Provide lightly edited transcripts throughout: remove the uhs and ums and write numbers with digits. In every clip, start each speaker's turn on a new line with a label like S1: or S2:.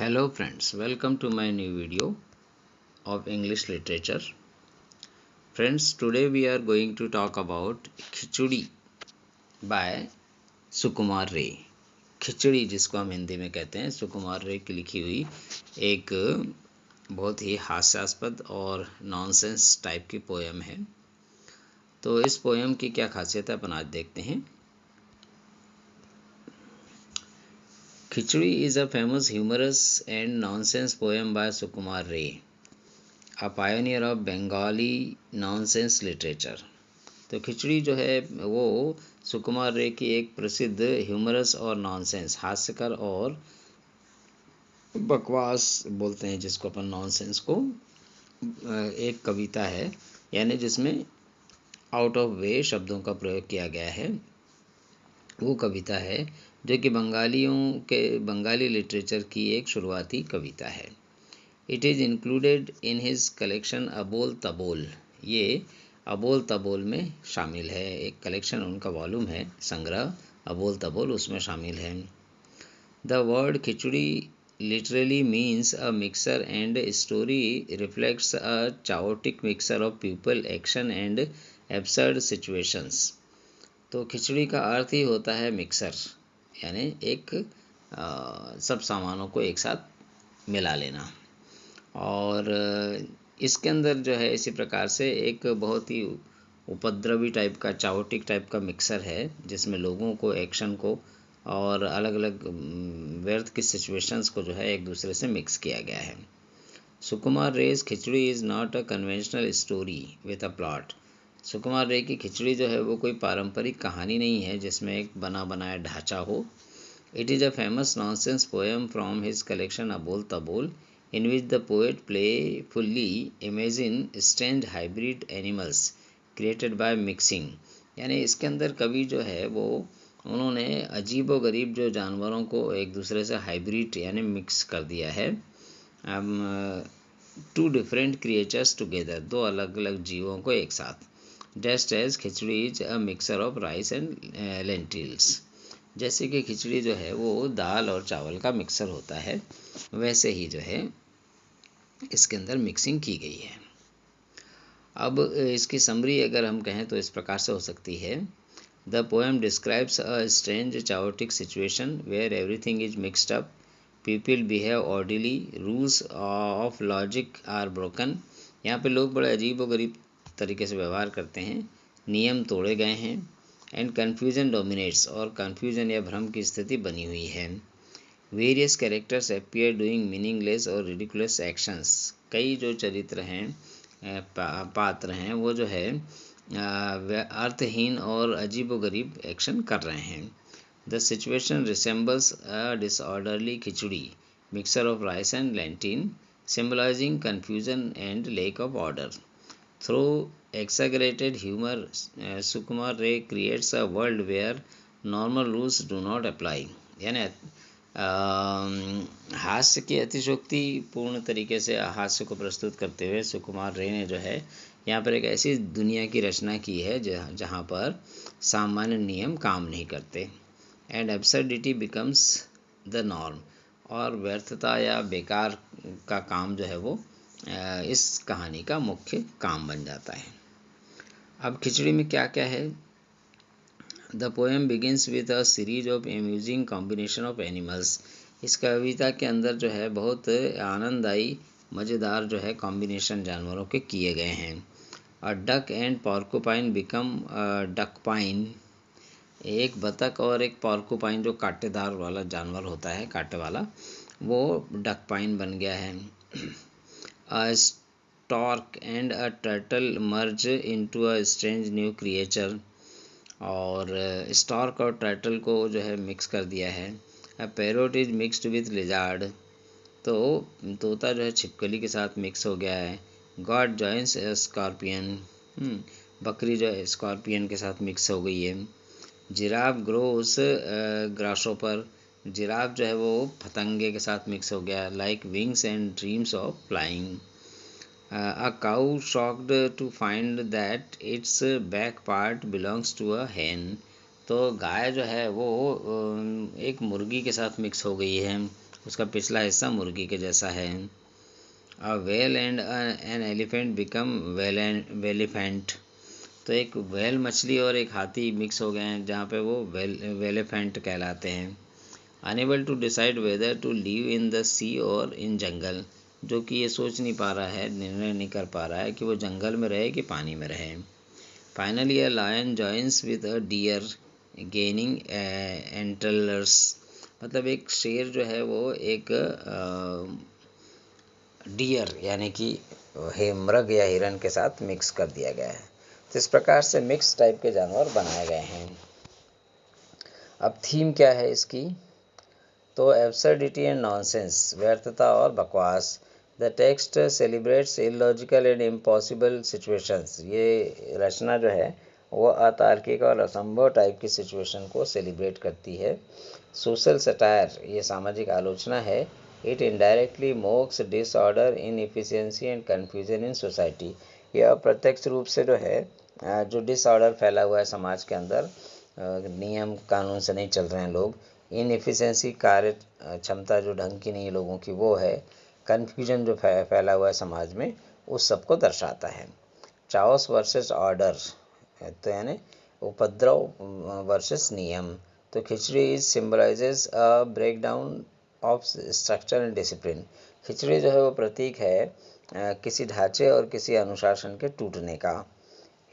S1: Hello friends, welcome to my new video of English literature. Friends, today we are going to talk about khichdi by सुकुमार रे। खिचड़ी जिसको हम हिंदी में कहते हैं, सुकुमार रे की लिखी हुई एक बहुत ही हास्यास्पद और नॉनसेंस टाइप की पोएम है। तो इस पोएम की क्या खासियत है अपन आज देखते हैं। खिचड़ी is a famous humorous and nonsense poem by Sukumar Ray, a pioneer of Bengali nonsense literature। तो खिचड़ी जो है वो सुकुमार रे की एक प्रसिद्ध ह्यूमरस और नॉनसेंस हास्यकर और बकवास बोलते हैं जिसको अपन नॉनसेंस को, एक कविता है, यानी जिसमें आउट ऑफ वे शब्दों का प्रयोग किया गया है। वो कविता है जो कि बंगाली लिटरेचर की एक शुरुआती कविता है। It is included in his collection अबोल तबोल। ये अबोल तबोल में शामिल है, एक कलेक्शन उनका वॉल्यूम है, संग्रह अबोल तबोल, उसमें शामिल है। The word khichdi literally means a mixer and story reflects a chaotic mixture of people, action and absurd situations। तो खिचड़ी का अर्थ ही होता है मिक्सर, यानी एक सब सामानों को एक साथ मिला लेना। और इसके अंदर जो है इसी प्रकार से एक बहुत ही उपद्रवी टाइप का, चाओटिक टाइप का मिक्सर है जिसमें लोगों को, एक्शन को और अलग अलग व्यर्थ की सिचुएशंस को जो है एक दूसरे से मिक्स किया गया है। Sukumar Ray's khichdi is not a conventional story with a plot. Sukumar Ray की खिचड़ी जो है वो कोई पारंपरिक कहानी नहीं है जिसमें एक बना बनाया ढांचा हो। It is a famous nonsense poem from his collection अबोल तबोल, in which the poet playfully imagine strange hybrid animals created by mixing। यानी इसके अंदर कवि जो है वो उन्होंने अजीब व गरीब जो जानवरों को एक दूसरे से हाइब्रिड यानी मिक्स कर दिया है। टू डिफरेंट क्रिएचर्स टुगेदर, दो अलग अलग जीवों को एक साथ। Just as khichdi is a mixer of rice and lentils. जैसे कि खिचड़ी जो है वो दाल और चावल का मिक्सर होता है, वैसे ही जो है इसके अंदर मिक्सिंग की गई है। अब इसकी समरी अगर हम कहें तो इस प्रकार से हो सकती है। The poem describes a strange chaotic situation where everything is mixed up, people behave orderly, rules of logic are broken. यहाँ पे लोग बड़े अजीब व गरीब तरीके से व्यवहार करते हैं, नियम तोड़े गए हैं। एंड कन्फ्यूजन डोमिनेट्स, और कन्फ्यूजन या भ्रम की स्थिति बनी हुई है। Various characters appear doing meaningless और रिडिकुलस एक्शंस। कई जो चरित्र हैं, पात्र हैं, वो जो है अर्थहीन और अजीबोगरीब एक्शन कर रहे हैं। The situation resembles a disorderly khichdi, mixer of rice and Lentin, symbolising confusion and lake of order. Through exaggerated humor, Sukumar Ray creates a world where normal rules do not apply। यानी हास्य की अतिशोक्ति पूर्ण तरीके से हास्य को प्रस्तुत करते हुए सुकुमार रे ने जो है यहाँ पर एक ऐसी दुनिया की रचना की है जहाँ पर सामान्य नियम काम नहीं करते। And absurdity becomes the norm, और व्यर्थता या बेकार का काम जो है वो इस कहानी का मुख्य काम बन जाता है। अब खिचड़ी में क्या क्या है। The poem begins with a series of amusing combination of animals. इस कविता के अंदर जो है बहुत आनंददायी मज़ेदार जो है कॉम्बिनेशन जानवरों के किए गए हैं। A duck and porcupine become duckpine. एक बतख और एक पॉर्कुपाइन जो कांटेदार वाला जानवर होता है, कांटे वाला, वो डकपाइन बन गया है। A stork and a turtle merge into a strange new creature. और स्टॉर्क और टर्टल को जो है मिक्स कर दिया है। A parrot is mixed with lizard. तो तोता जो है छिपकली के साथ मिक्स हो गया है। गॉड जॉइंस ए स्कॉर्पियन। बकरी जो है स्कॉर्पियन के साथ मिक्स हो गई है। Giraffe gross grasshopper. जिराफ जो है वो पतंगे के साथ मिक्स हो गया, like Winx and dreams of flying. A cow shocked to find that its back part belongs to a hen। तो गाय जो है वो एक मुर्गी के साथ मिक्स हो गई है, उसका पिछला हिस्सा मुर्गी के जैसा है। A whale and an elephant become whalephant. तो एक व्हेल मछली और एक हाथी मिक्स हो गए हैं, जहाँ पे वो वेलिफेंट कहलाते हैं। Unable to decide whether to live in the sea और इन जंगल, जो कि ये सोच नहीं पा रहा है, निर्णय नहीं कर पा रहा है कि वो जंगल में रहे कि पानी में रहे। Finally a lion joins with a deer gaining antlers. मतलब एक शेर जो है वो एक डियर यानी कि मृग या हिरन के साथ मिक्स कर दिया गया है। तो इस प्रकार से मिक्स टाइप के जानवर बनाए गए हैं। अब थीम क्या है इसकी? तो एब्सर्डिटी एंड नॉनसेंस, व्यर्थता और बकवास। The text celebrates illogical and impossible situations. ये रचना जो है वो अतार्किक और असंभव टाइप की सिचुएशन को सेलिब्रेट करती है। सोशल सटायर, ये सामाजिक आलोचना है। It indirectly MOOCs disorder, inefficiency and confusion in society. यह अप्रत्यक्ष रूप से जो है जो डिसऑर्डर फैला हुआ है समाज के अंदर, नियम कानून से नहीं चल रहे हैं लोग, इनएफिशिएंसी कार्य क्षमता जो ढंग की नहीं है लोगों की वो है, कन्फ्यूजन जो फैला हुआ है समाज में, उस सब को दर्शाता है। चाओस वर्सेस ऑर्डर, तो यानी उपद्रव वर्सेस नियम। तो khichdi is symbolises a break down of structure and discipline. Khichdi जो है वो प्रतीक है किसी ढांचे और किसी अनुशासन के टूटने का।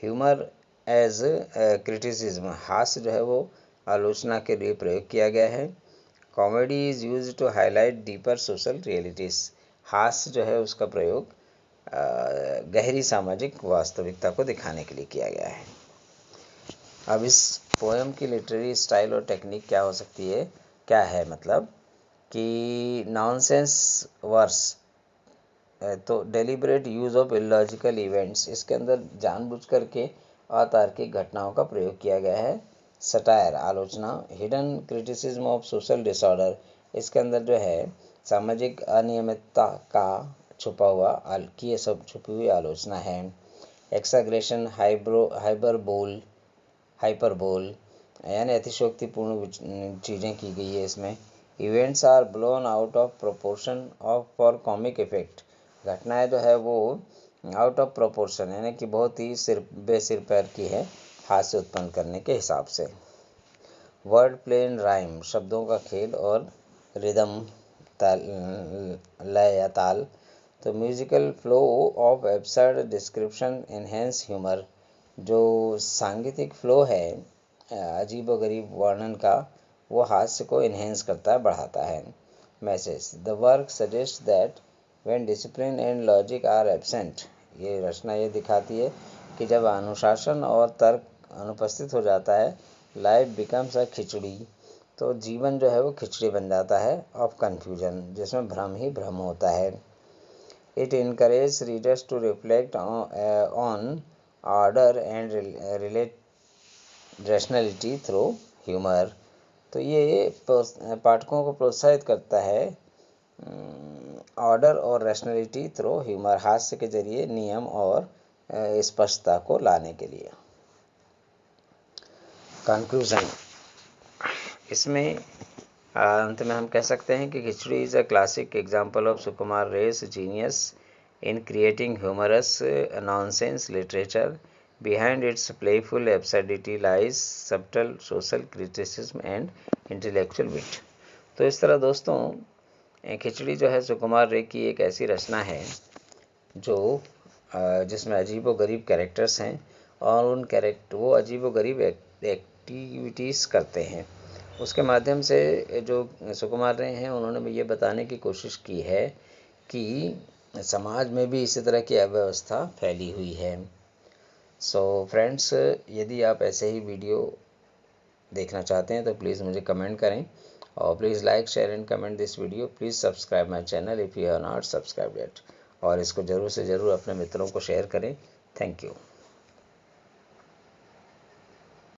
S1: ह्यूमर एज क्रिटिसिज्म, हास्य जो है वो आलोचना के लिए प्रयोग किया गया है। Comedy is use to highlight deeper social realities. हास्य जो है उसका प्रयोग गहरी सामाजिक वास्तविकता को दिखाने के लिए किया गया है। अब इस पोएम की लिटरेरी स्टाइल और टेक्निक क्या हो सकती है, क्या है मतलब कि नॉनसेंस वर्स, तो deliberate use of illogical events, इसके अंदर जानबूझ करके अतार्किक घटनाओं का प्रयोग किया गया है। सटायर, आलोचना। Hidden criticism of social disorder, इसके अंदर जो है सामाजिक अनियमितता का छुपा हुआ की ये सब छुपी हुई आलोचना है। एक्साग्रेशन, हाइपरबोल यानी अतिशयोक्तिपूर्ण चीज़ें की गई है इसमें। Events are blown out of proportion of for comic effect, घटनाएं जो है वो आउट ऑफ प्रोपोर्शन यानी कि बहुत ही बेसिर पैर की है, हास्य उत्पन्न करने के हिसाब से। वर्ड प्ले एंड राइम, शब्दों का खेल और रिदम, ताल, लय या ताल। तो musical flow of absurd description enhance humour, जो सांगीतिक फ्लो है अजीबोगरीब वर्णन का, वो हास्य को इन्हेंस करता है, बढ़ाता है। Message, the work suggest that when discipline and logic are absent, ये रचना ये दिखाती है कि जब अनुशासन और तर्क अनुपस्थित हो जाता है, लाइफ बिकम्स अ खिचड़ी, तो जीवन जो है वो खिचड़ी बन जाता है, ऑफ कन्फ्यूजन, जिसमें भ्रम ही भ्रम होता है। It encourage readers to reflect on order and relate rationality through humour. तो ये पाठकों को प्रोत्साहित करता है ऑर्डर और रैशनैलिटी थ्रू ह्यूमर, हास्य के जरिए नियम और स्पष्टता को लाने के लिए। कंक्लूजन, इसमें अंत में हम कह सकते हैं कि khichdi is a classic example of Sukumar Ray's genius in creating humorous nonsense literature. Behind its playful absurdity lies subtle social criticism and intellectual wit। तो इस तरह दोस्तों खिचड़ी जो है सुकुमार रे की एक ऐसी रचना है जो जिसमें अजीब व गरीब कैरेक्टर्स हैं और वो अजीब व गरीब एक्टिविटीज़ करते हैं। उसके माध्यम से जो सुकुमार रे हैं उन्होंने ये बताने की कोशिश की है कि समाज में भी इसी तरह की अव्यवस्था फैली हुई है। सो फ्रेंड्स, यदि आप ऐसे ही वीडियो देखना चाहते हैं तो प्लीज़ मुझे कमेंट करें और please like share and comment this video. Please subscribe my channel if you have not subscribed it, और इसको ज़रूर से ज़रूर अपने मित्रों को शेयर करें। Thank you.